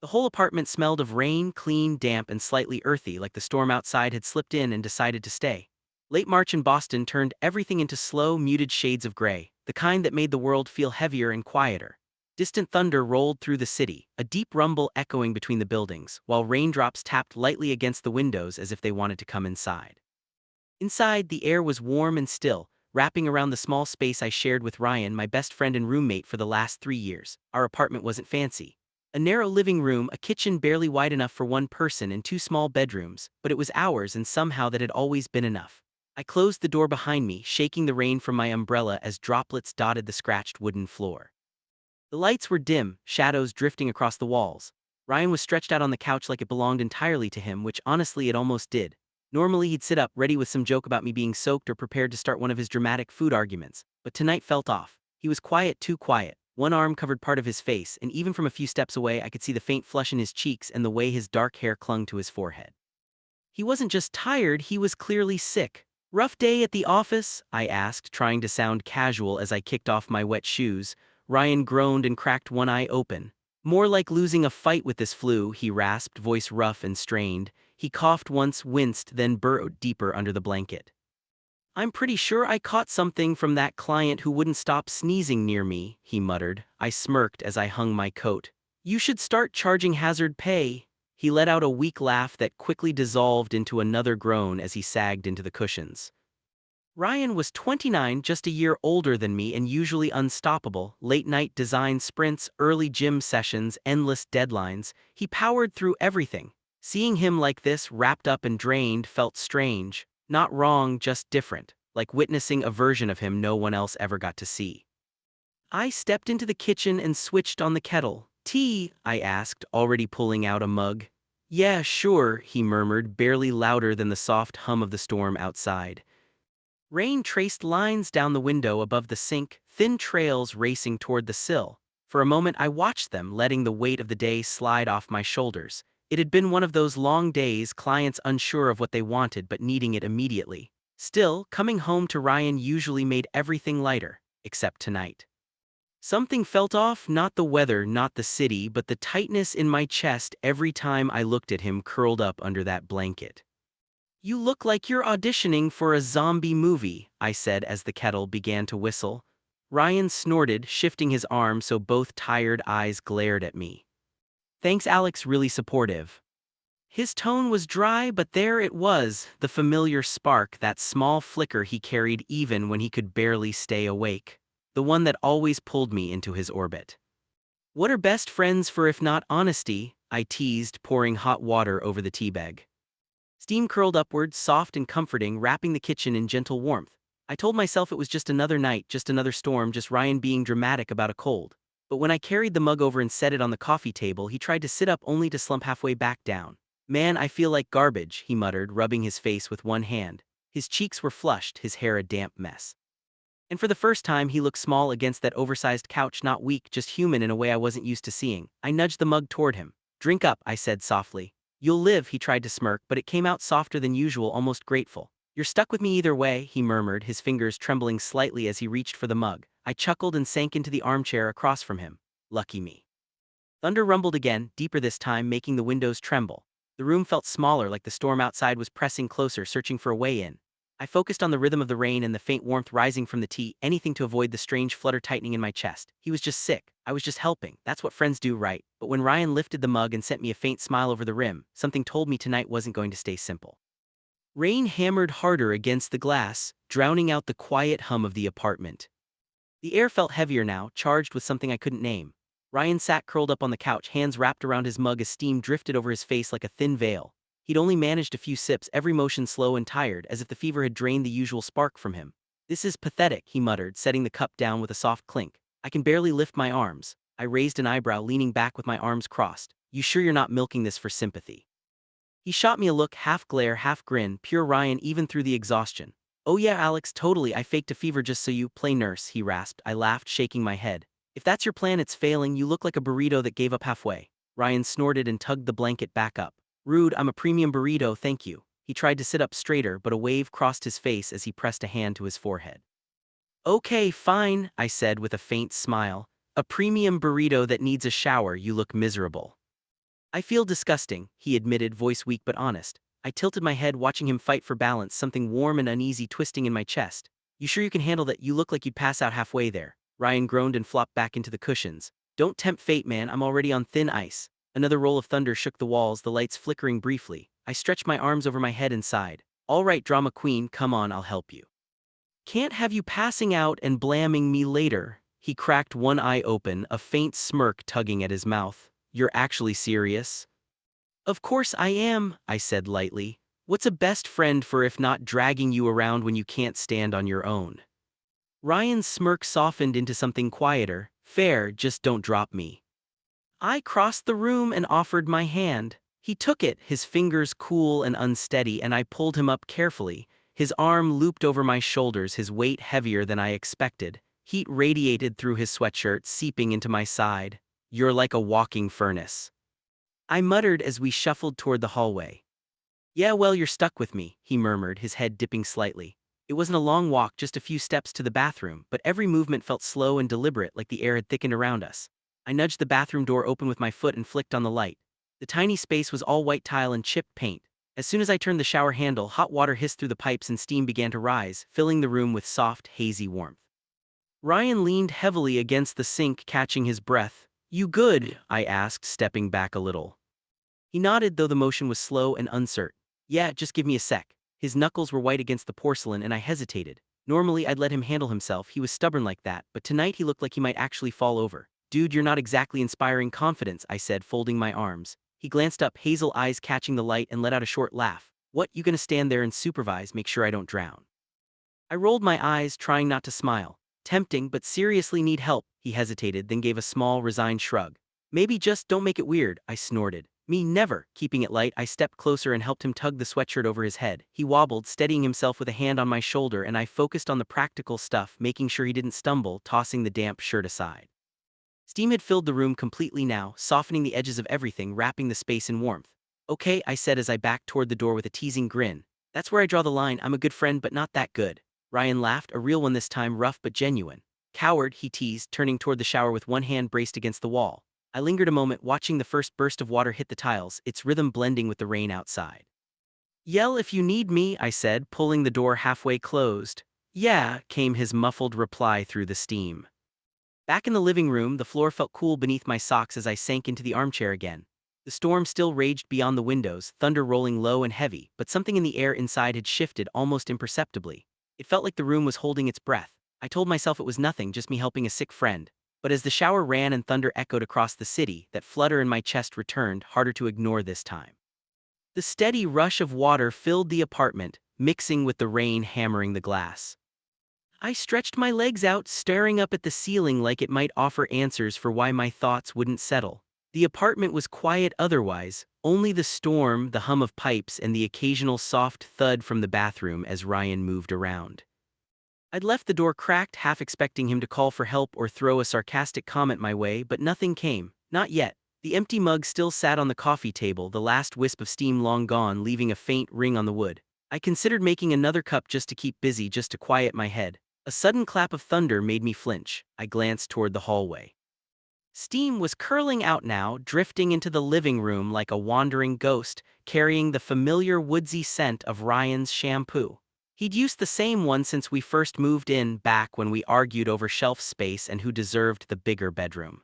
The whole apartment smelled of rain, clean, damp, and slightly earthy, like the storm outside had slipped in and decided to stay. Late March in Boston turned everything into slow, muted shades of gray, the kind that made the world feel heavier and quieter. Distant thunder rolled through the city, a deep rumble echoing between the buildings, while raindrops tapped lightly against the windows as if they wanted to come inside. Inside, the air was warm and still, wrapping around the small space I shared with Ryan, my best friend and roommate for the last 3 years. Our apartment wasn't fancy. A narrow living room, a kitchen barely wide enough for one person, and two small bedrooms, but it was ours, and somehow that had always been enough. I closed the door behind me, shaking the rain from my umbrella as droplets dotted the scratched wooden floor. The lights were dim, shadows drifting across the walls. Ryan was stretched out on the couch like it belonged entirely to him, which honestly it almost did. Normally he'd sit up, ready with some joke about me being soaked or prepared to start one of his dramatic food arguments, but tonight felt off. He was quiet, too quiet. One arm covered part of his face, and even from a few steps away I could see the faint flush in his cheeks and the way his dark hair clung to his forehead. He wasn't just tired, he was clearly sick. "Rough day at the office?" I asked, trying to sound casual as I kicked off my wet shoes. Ryan groaned and cracked one eye open. "More like losing a fight with this flu," he rasped, voice rough and strained. He coughed once, winced, then burrowed deeper under the blanket. "I'm pretty sure I caught something from that client who wouldn't stop sneezing near me," he muttered. I smirked as I hung my coat. "You should start charging hazard pay." He let out a weak laugh that quickly dissolved into another groan as he sagged into the cushions. Ryan was 29, just a year older than me and usually unstoppable. Late-night design sprints, early gym sessions, endless deadlines. He powered through everything. Seeing him like this, wrapped up and drained, felt strange. Not wrong, just different, like witnessing a version of him no one else ever got to see. I stepped into the kitchen and switched on the kettle. "Tea?" I asked, already pulling out a mug. "Yeah, sure," he murmured, barely louder than the soft hum of the storm outside. Rain traced lines down the window above the sink, thin trails racing toward the sill. For a moment I watched them, letting the weight of the day slide off my shoulders. It had been one of those long days, clients unsure of what they wanted but needing it immediately. Still, coming home to Ryan usually made everything lighter, except tonight. Something felt off, not the weather, not the city, but the tightness in my chest every time I looked at him curled up under that blanket. "You look like you're auditioning for a zombie movie," I said as the kettle began to whistle. Ryan snorted, shifting his arm so both tired eyes glared at me. "Thanks, Alex, really supportive." His tone was dry, but there it was, the familiar spark, that small flicker he carried even when he could barely stay awake. The one that always pulled me into his orbit. "What are best friends for if not honesty?" I teased, pouring hot water over the teabag. Steam curled upward, soft and comforting, wrapping the kitchen in gentle warmth. I told myself it was just another night, just another storm, just Ryan being dramatic about a cold. But when I carried the mug over and set it on the coffee table, he tried to sit up only to slump halfway back down. "Man, I feel like garbage," he muttered, rubbing his face with one hand. His cheeks were flushed, his hair a damp mess. And for the first time he looked small against that oversized couch, not weak, just human in a way I wasn't used to seeing. I nudged the mug toward him. "Drink up," I said softly. "You'll live," he tried to smirk, but it came out softer than usual, almost grateful. "You're stuck with me either way," he murmured, his fingers trembling slightly as he reached for the mug. I chuckled and sank into the armchair across from him. Lucky me. Thunder rumbled again, deeper this time, making the windows tremble. The room felt smaller, like the storm outside was pressing closer, searching for a way in. I focused on the rhythm of the rain and the faint warmth rising from the tea, anything to avoid the strange flutter tightening in my chest. He was just sick. I was just helping. That's what friends do, right? But when Ryan lifted the mug and sent me a faint smile over the rim, something told me tonight wasn't going to stay simple. Rain hammered harder against the glass, drowning out the quiet hum of the apartment. The air felt heavier now, charged with something I couldn't name. Ryan sat curled up on the couch, hands wrapped around his mug as steam drifted over his face like a thin veil. He'd only managed a few sips, every motion slow and tired, as if the fever had drained the usual spark from him. "This is pathetic," he muttered, setting the cup down with a soft clink. "I can barely lift my arms." I raised an eyebrow, leaning back with my arms crossed. "You sure you're not milking this for sympathy?" He shot me a look, half glare, half grin, pure Ryan even through the exhaustion. "Oh yeah, Alex, totally, I faked a fever just so you play nurse," he rasped. I laughed, shaking my head. "If that's your plan, it's failing. You look like a burrito that gave up halfway." Ryan snorted and tugged the blanket back up. "Rude, I'm a premium burrito, thank you." He tried to sit up straighter, but a wave crossed his face as he pressed a hand to his forehead. "Okay, fine," I said with a faint smile. "A premium burrito that needs a shower, you look miserable." I feel disgusting, he admitted, voice weak but honest. I tilted my head, watching him fight for balance, something warm and uneasy twisting in my chest. You sure you can handle that? You look like you'd pass out halfway there. Ryan groaned and flopped back into the cushions. Don't tempt fate, man, I'm already on thin ice. Another roll of thunder shook the walls, the lights flickering briefly. I stretched my arms over my head and sighed. All right, drama queen, come on, I'll help you. Can't have you passing out and blamming me later. He cracked one eye open, a faint smirk tugging at his mouth. You're actually serious? Of course I am, I said lightly. What's a best friend for if not dragging you around when you can't stand on your own? Ryan's smirk softened into something quieter. Fair, just don't drop me. I crossed the room and offered my hand. He took it, his fingers cool and unsteady, and I pulled him up carefully. His arm looped over my shoulders, his weight heavier than I expected. Heat radiated through his sweatshirt, seeping into my side. You're like a walking furnace, I muttered as we shuffled toward the hallway. Yeah, well, you're stuck with me, he murmured, his head dipping slightly. It wasn't a long walk, just a few steps to the bathroom, but every movement felt slow and deliberate, like the air had thickened around us. I nudged the bathroom door open with my foot and flicked on the light. The tiny space was all white tile and chipped paint. As soon as I turned the shower handle, hot water hissed through the pipes and steam began to rise, filling the room with soft, hazy warmth. Ryan leaned heavily against the sink, catching his breath. You good? I asked, stepping back a little. He nodded, though the motion was slow and uncertain. Yeah, just give me a sec. His knuckles were white against the porcelain and I hesitated. Normally I'd let him handle himself, he was stubborn like that, but tonight he looked like he might actually fall over. Dude, you're not exactly inspiring confidence, I said, folding my arms. He glanced up, hazel eyes catching the light, and let out a short laugh. What, you gonna stand there and supervise, make sure I don't drown? I rolled my eyes, trying not to smile. Tempting, but seriously need help, he hesitated, then gave a small, resigned shrug. Maybe just don't make it weird, I snorted. Me never. Keeping it light, I stepped closer and helped him tug the sweatshirt over his head. He wobbled, steadying himself with a hand on my shoulder, and I focused on the practical stuff, making sure he didn't stumble, tossing the damp shirt aside. Steam had filled the room completely now, softening the edges of everything, wrapping the space in warmth. Okay, I said as I backed toward the door with a teasing grin. That's where I draw the line. I'm a good friend, but not that good. Ryan laughed, a real one this time, rough but genuine. Coward, he teased, turning toward the shower with one hand braced against the wall. I lingered a moment, watching the first burst of water hit the tiles, its rhythm blending with the rain outside. Yell if you need me, I said, pulling the door halfway closed. Yeah, came his muffled reply through the steam. Back in the living room, the floor felt cool beneath my socks as I sank into the armchair again. The storm still raged beyond the windows, thunder rolling low and heavy, but something in the air inside had shifted almost imperceptibly. It felt like the room was holding its breath. I told myself it was nothing, just me helping a sick friend. But as the shower ran and thunder echoed across the city, that flutter in my chest returned, harder to ignore this time. The steady rush of water filled the apartment, mixing with the rain hammering the glass. I stretched my legs out, staring up at the ceiling like it might offer answers for why my thoughts wouldn't settle. The apartment was quiet otherwise, only the storm, the hum of pipes, and the occasional soft thud from the bathroom as Ryan moved around. I'd left the door cracked, half expecting him to call for help or throw a sarcastic comment my way, but nothing came. Not yet. The empty mug still sat on the coffee table, the last wisp of steam long gone, leaving a faint ring on the wood. I considered making another cup just to keep busy, just to quiet my head. A sudden clap of thunder made me flinch. I glanced toward the hallway. Steam was curling out now, drifting into the living room like a wandering ghost, carrying the familiar woodsy scent of Ryan's shampoo. He'd used the same one since we first moved in, back when we argued over shelf space and who deserved the bigger bedroom.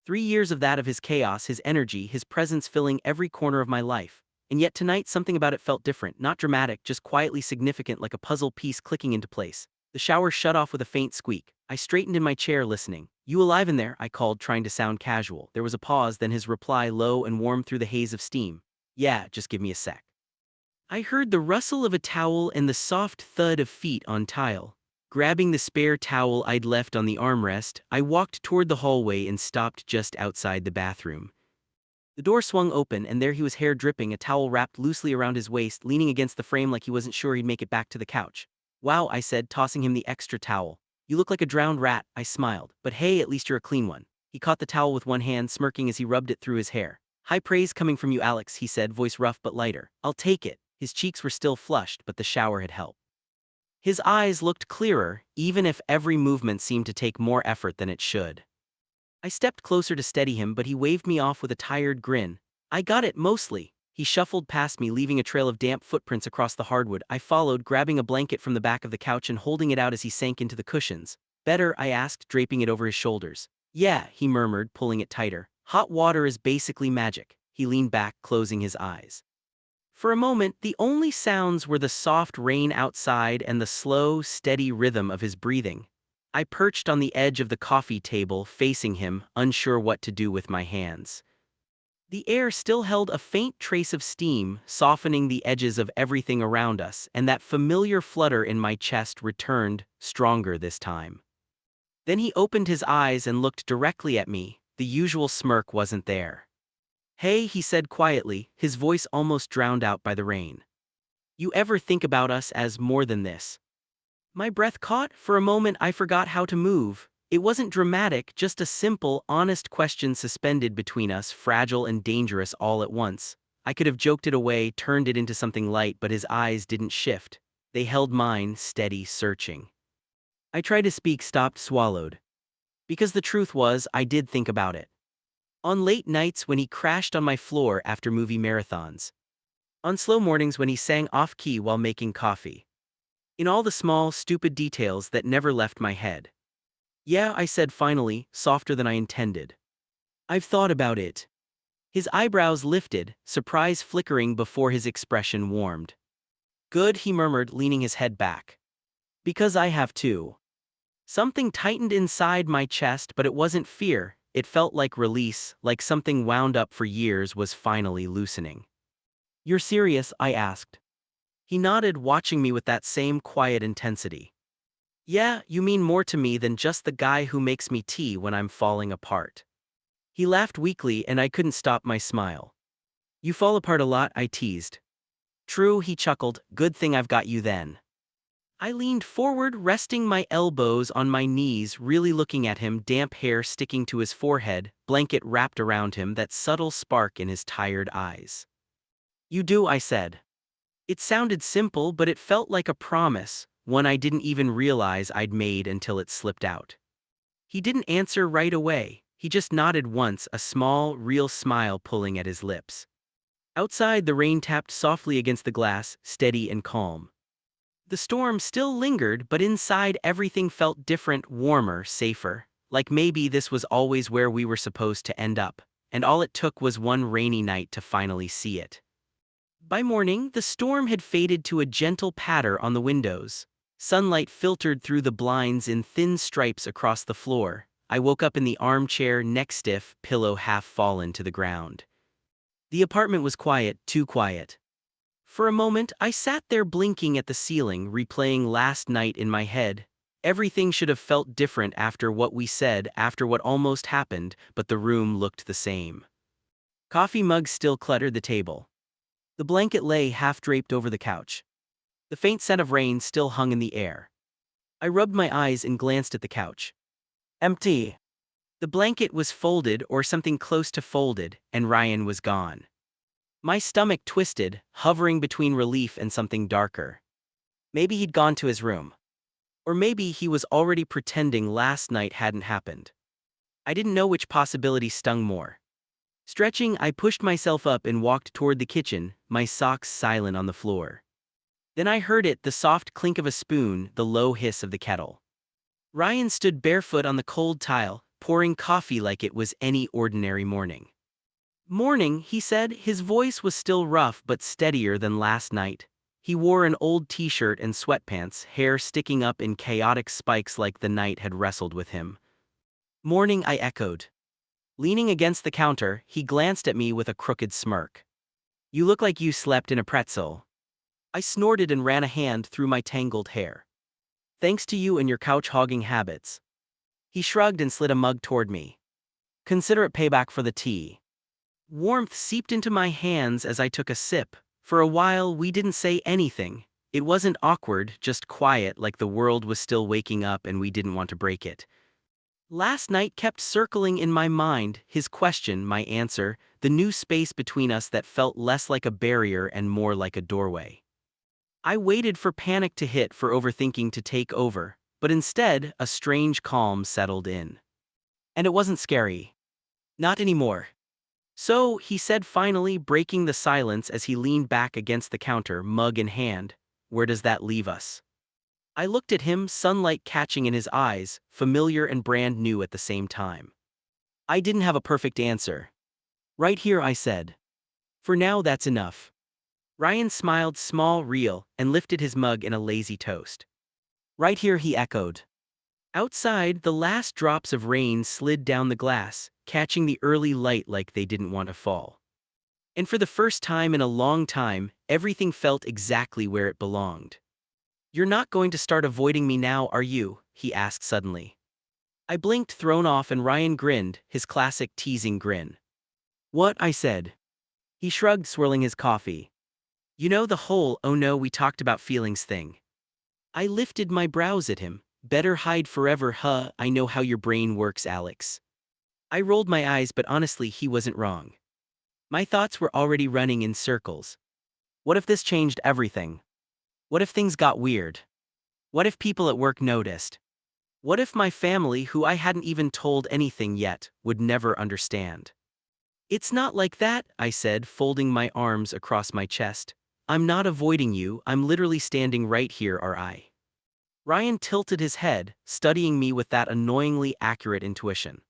3 years of that, of his chaos, his energy, his presence filling every corner of my life. And yet tonight something about it felt different, not dramatic, just quietly significant, like a puzzle piece clicking into place. The shower shut off with a faint squeak. I straightened in my chair, listening. You alive in there? I called, trying to sound casual. There was a pause, then his reply, low and warm through the haze of steam. Yeah, just give me a sec. I heard the rustle of a towel and the soft thud of feet on tile. Grabbing the spare towel I'd left on the armrest, I walked toward the hallway and stopped just outside the bathroom. The door swung open, and there he was, hair dripping, a towel wrapped loosely around his waist, leaning against the frame like he wasn't sure he'd make it back to the couch. Wow, I said, tossing him the extra towel. You look like a drowned rat, I smiled. But hey, at least you're a clean one. He caught the towel with one hand, smirking as he rubbed it through his hair. High praise coming from you, Alex, he said, voice rough but lighter. I'll take it. His cheeks were still flushed, but the shower had helped. His eyes looked clearer, even if every movement seemed to take more effort than it should. I stepped closer to steady him, but he waved me off with a tired grin. I got it mostly. He shuffled past me, leaving a trail of damp footprints across the hardwood. I followed, grabbing a blanket from the back of the couch and holding it out as he sank into the cushions. Better, I asked, draping it over his shoulders. Yeah, he murmured, pulling it tighter. Hot water is basically magic. He leaned back, closing his eyes. For a moment, the only sounds were the soft rain outside and the slow, steady rhythm of his breathing. I perched on the edge of the coffee table, facing him, unsure what to do with my hands. The air still held a faint trace of steam, softening the edges of everything around us, and that familiar flutter in my chest returned, stronger this time. Then he opened his eyes and looked directly at me. The usual smirk wasn't there. Hey, he said quietly, his voice almost drowned out by the rain. You ever think about us as more than this? My breath caught. For a moment I forgot how to move. It wasn't dramatic, just a simple, honest question suspended between us, fragile and dangerous all at once. I could have joked it away, turned it into something light, but his eyes didn't shift. They held mine, steady, searching. I tried to speak, stopped, swallowed. Because the truth was, I did think about it. On late nights when he crashed on my floor after movie marathons. On slow mornings when he sang off-key while making coffee. In all the small, stupid details that never left my head. Yeah, I said finally, softer than I intended. I've thought about it. His eyebrows lifted, surprise flickering before his expression warmed. Good, he murmured, leaning his head back. Because I have too. Something tightened inside my chest, but it wasn't fear. It felt like release, like something wound up for years was finally loosening. You're serious? I asked. He nodded, watching me with that same quiet intensity. Yeah, you mean more to me than just the guy who makes me tea when I'm falling apart. He laughed weakly and I couldn't stop my smile. You fall apart a lot, I teased. True, he chuckled, good thing I've got you then. I leaned forward, resting my elbows on my knees, really looking at him, damp hair sticking to his forehead, blanket wrapped around him, that subtle spark in his tired eyes. You do, I said. It sounded simple, but it felt like a promise, one I didn't even realize I'd made until it slipped out. He didn't answer right away. He just nodded once, a small, real smile pulling at his lips. Outside, the rain tapped softly against the glass, steady and calm. The storm still lingered, but inside everything felt different, warmer, safer, like maybe this was always where we were supposed to end up, and all it took was one rainy night to finally see it. By morning, the storm had faded to a gentle patter on the windows. Sunlight filtered through the blinds in thin stripes across the floor. I woke up in the armchair, neck stiff, pillow half fallen to the ground. The apartment was quiet, too quiet. For a moment, I sat there blinking at the ceiling, replaying last night in my head. Everything should have felt different after what we said, after what almost happened, but the room looked the same. Coffee mugs still cluttered the table. The blanket lay half-draped over the couch. The faint scent of rain still hung in the air. I rubbed my eyes and glanced at the couch. Empty. The blanket was folded, or something close to folded, and Ryan was gone. My stomach twisted, hovering between relief and something darker. Maybe he'd gone to his room. Or maybe he was already pretending last night hadn't happened. I didn't know which possibility stung more. Stretching, I pushed myself up and walked toward the kitchen, my socks silent on the floor. Then I heard it, the soft clink of a spoon, the low hiss of the kettle. Ryan stood barefoot on the cold tile, pouring coffee like it was any ordinary morning. Morning, he said, his voice was still rough but steadier than last night. He wore an old t-shirt and sweatpants, hair sticking up in chaotic spikes like the night had wrestled with him. Morning, I echoed. Leaning against the counter, he glanced at me with a crooked smirk. You look like you slept in a pretzel. I snorted and ran a hand through my tangled hair. Thanks to you and your couch-hogging habits. He shrugged and slid a mug toward me. Consider it payback for the tea. Warmth seeped into my hands as I took a sip. For a while, we didn't say anything. It wasn't awkward, just quiet, like the world was still waking up and we didn't want to break it. Last night kept circling in my mind, his question, my answer, the new space between us that felt less like a barrier and more like a doorway. I waited for panic to hit, for overthinking to take over, but instead, a strange calm settled in. And it wasn't scary. Not anymore. So, he said finally, breaking the silence as he leaned back against the counter, mug in hand, where does that leave us? I looked at him, sunlight catching in his eyes, familiar and brand new at the same time. I didn't have a perfect answer. Right here, I said. For now, that's enough. Ryan smiled, small, real, and lifted his mug in a lazy toast. Right here, he echoed. Outside, the last drops of rain slid down the glass, catching the early light like they didn't want to fall. And for the first time in a long time, everything felt exactly where it belonged. You're not going to start avoiding me now, are you? He asked suddenly. I blinked, thrown off, and Ryan grinned, his classic teasing grin. What? I said. He shrugged, swirling his coffee. You know the whole, oh no, we talked about feelings thing. I lifted my brows at him. Better hide forever, huh? I know how your brain works, Alex. I rolled my eyes, but honestly, he wasn't wrong. My thoughts were already running in circles. What if this changed everything? What if things got weird? What if people at work noticed? What if my family, who I hadn't even told anything yet, would never understand? It's not like that, I said, folding my arms across my chest. I'm not avoiding you, I'm literally standing right here, are I? Ryan tilted his head, studying me with that annoyingly accurate intuition.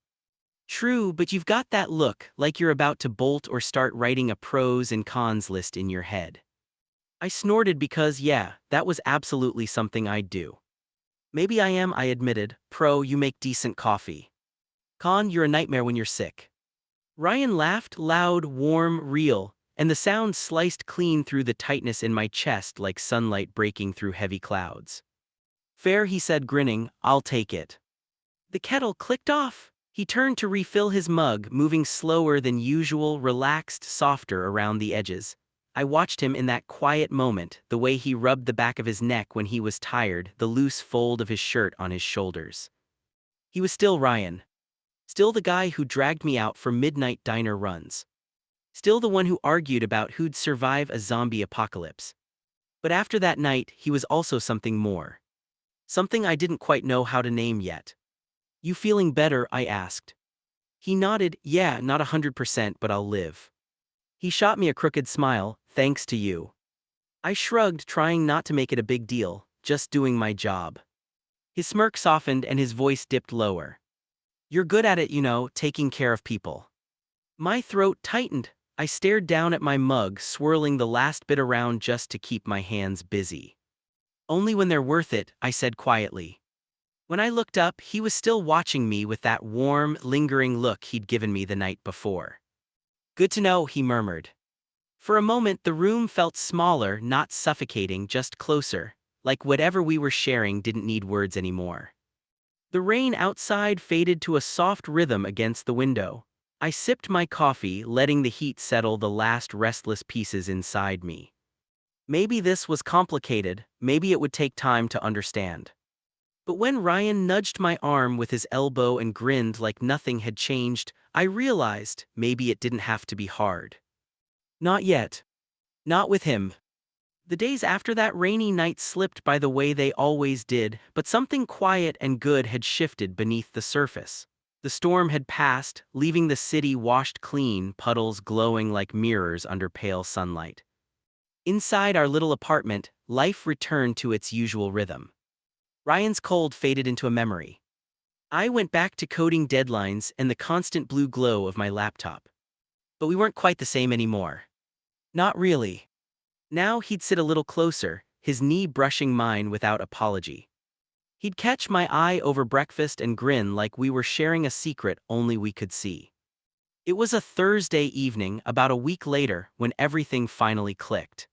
True, but you've got that look, like you're about to bolt or start writing a pros and cons list in your head. I snorted because, yeah, that was absolutely something I'd do. Maybe I am, I admitted. Pro, you make decent coffee. Con, you're a nightmare when you're sick. Ryan laughed, loud, warm, real, and the sound sliced clean through the tightness in my chest like sunlight breaking through heavy clouds. Fair, he said, grinning, I'll take it. The kettle clicked off. He turned to refill his mug, moving slower than usual, relaxed, softer around the edges. I watched him in that quiet moment, the way he rubbed the back of his neck when he was tired, the loose fold of his shirt on his shoulders. He was still Ryan. Still the guy who dragged me out for midnight diner runs. Still the one who argued about who'd survive a zombie apocalypse. But after that night, he was also something more. Something I didn't quite know how to name yet. You feeling better? I asked. He nodded, yeah, not 100%, but I'll live. He shot me a crooked smile, thanks to you. I shrugged, trying not to make it a big deal, just doing my job. His smirk softened and his voice dipped lower. You're good at it, you know, taking care of people. My throat tightened. I stared down at my mug, swirling the last bit around just to keep my hands busy. Only when they're worth it, I said quietly. When I looked up, he was still watching me with that warm, lingering look he'd given me the night before. Good to know, he murmured. For a moment, the room felt smaller, not suffocating, just closer, like whatever we were sharing didn't need words anymore. The rain outside faded to a soft rhythm against the window. I sipped my coffee, letting the heat settle the last restless pieces inside me. Maybe this was complicated, maybe it would take time to understand. But when Ryan nudged my arm with his elbow and grinned like nothing had changed, I realized maybe it didn't have to be hard. Not yet. Not with him. The days after that rainy night slipped by the way they always did, but something quiet and good had shifted beneath the surface. The storm had passed, leaving the city washed clean, puddles glowing like mirrors under pale sunlight. Inside our little apartment, life returned to its usual rhythm. Ryan's cold faded into a memory. I went back to coding deadlines and the constant blue glow of my laptop. But we weren't quite the same anymore. Not really. Now he'd sit a little closer, his knee brushing mine without apology. He'd catch my eye over breakfast and grin like we were sharing a secret only we could see. It was a Thursday evening, about a week later, when everything finally clicked.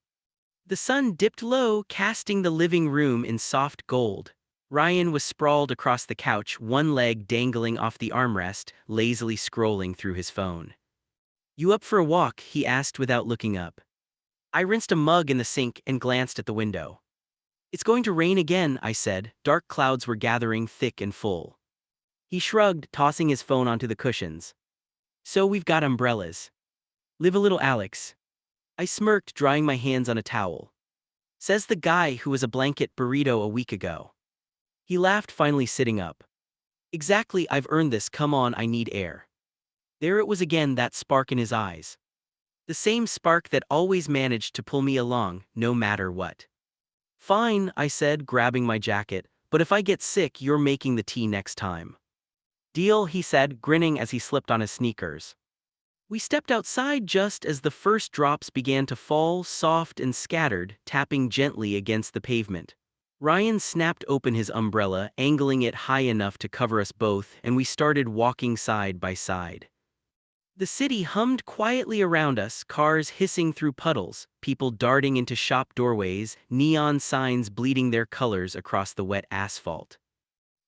The sun dipped low, casting the living room in soft gold. Ryan was sprawled across the couch, one leg dangling off the armrest, lazily scrolling through his phone. You up for a walk? He asked without looking up. I rinsed a mug in the sink and glanced at the window. It's going to rain again, I said. Dark clouds were gathering thick and full. He shrugged, tossing his phone onto the cushions. So we've got umbrellas. Live a little, Alex. I smirked, drying my hands on a towel. Says the guy who was a blanket burrito a week ago. He laughed, finally sitting up. Exactly, I've earned this, come on, I need air. There it was again, that spark in his eyes. The same spark that always managed to pull me along, no matter what. "Fine," I said, grabbing my jacket, "but if I get sick, you're making the tea next time." "Deal," he said, grinning as he slipped on his sneakers. We stepped outside just as the first drops began to fall, soft and scattered, tapping gently against the pavement. Ryan snapped open his umbrella, angling it high enough to cover us both, and we started walking side by side. The city hummed quietly around us, cars hissing through puddles, people darting into shop doorways, neon signs bleeding their colors across the wet asphalt.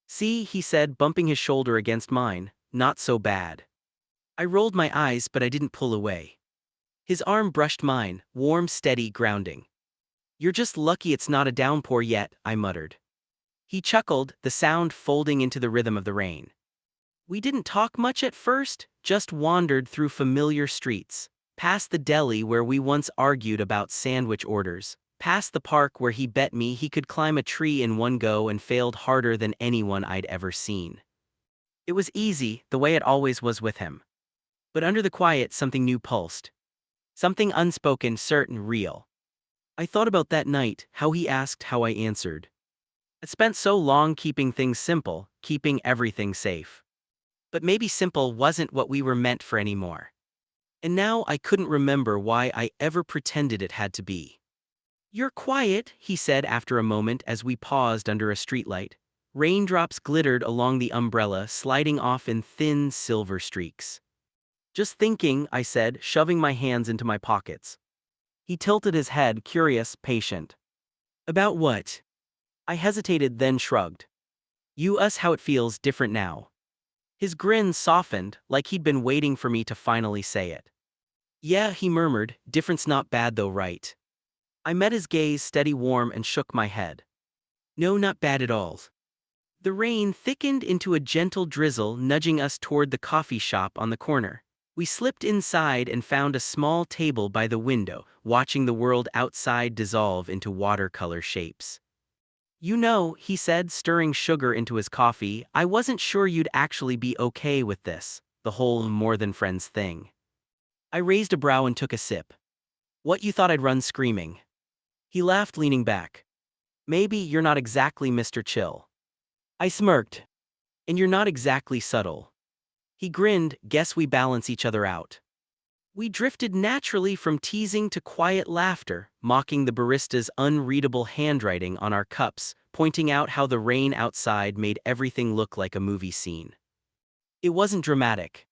"See," he said, bumping his shoulder against mine, "not so bad." I rolled my eyes, but I didn't pull away. His arm brushed mine, warm, steady, grounding. "You're just lucky it's not a downpour yet," I muttered. He chuckled, the sound folding into the rhythm of the rain. We didn't talk much at first, just wandered through familiar streets, past the deli where we once argued about sandwich orders, past the park where he bet me he could climb a tree in one go and failed harder than anyone I'd ever seen. It was easy, the way it always was with him. But under the quiet, something new pulsed. Something unspoken, certain, real. I thought about that night, how he asked, how I answered. I spent so long keeping things simple, keeping everything safe. But maybe simple wasn't what we were meant for anymore. And now I couldn't remember why I ever pretended it had to be. "You're quiet," he said after a moment as we paused under a streetlight. Raindrops glittered along the umbrella, sliding off in thin silver streaks. "Just thinking," I said, shoving my hands into my pockets. He tilted his head, curious, patient. "About what?" I hesitated, then shrugged. "You, us, how it feels different now." His grin softened, like he'd been waiting for me to finally say it. "Yeah," he murmured, "different's not bad though, right?" I met his gaze, steady, warm, and shook my head. "No, not bad at all." The rain thickened into a gentle drizzle, nudging us toward the coffee shop on the corner. We slipped inside and found a small table by the window, watching the world outside dissolve into watercolor shapes. "You know," he said, stirring sugar into his coffee, "I wasn't sure you'd actually be okay with this, the whole more than friends thing." I raised a brow and took a sip. "What, you thought I'd run screaming?" He laughed, leaning back. "Maybe you're not exactly Mr. Chill." I smirked. "And you're not exactly subtle." He grinned, "Guess we balance each other out." We drifted naturally from teasing to quiet laughter, mocking the barista's unreadable handwriting on our cups, pointing out how the rain outside made everything look like a movie scene. It wasn't dramatic.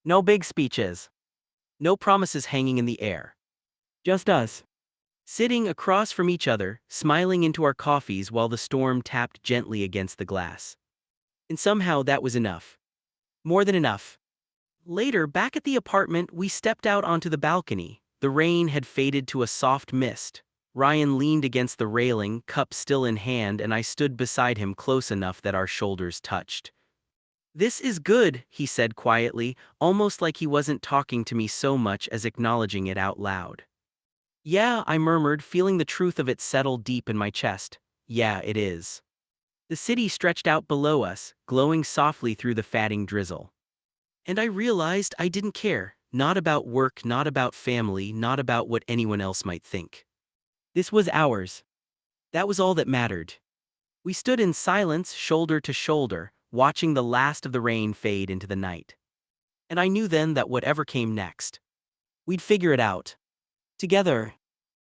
No big speeches. No promises hanging in the air. Just us. Sitting across from each other, smiling into our coffees while the storm tapped gently against the glass. And somehow that was enough. More than enough. Later, back at the apartment, we stepped out onto the balcony. The rain had faded to a soft mist. Ryan leaned against the railing, cup still in hand, and I stood beside him close enough that our shoulders touched. "This is good," he said quietly, almost like he wasn't talking to me so much as acknowledging it out loud. "Yeah," I murmured, feeling the truth of it settle deep in my chest. "Yeah, it is." The city stretched out below us, glowing softly through the fading drizzle. And I realized I didn't care, not about work, not about family, not about what anyone else might think. This was ours. That was all that mattered. We stood in silence, shoulder to shoulder, watching the last of the rain fade into the night. And I knew then that whatever came next, we'd figure it out. Together.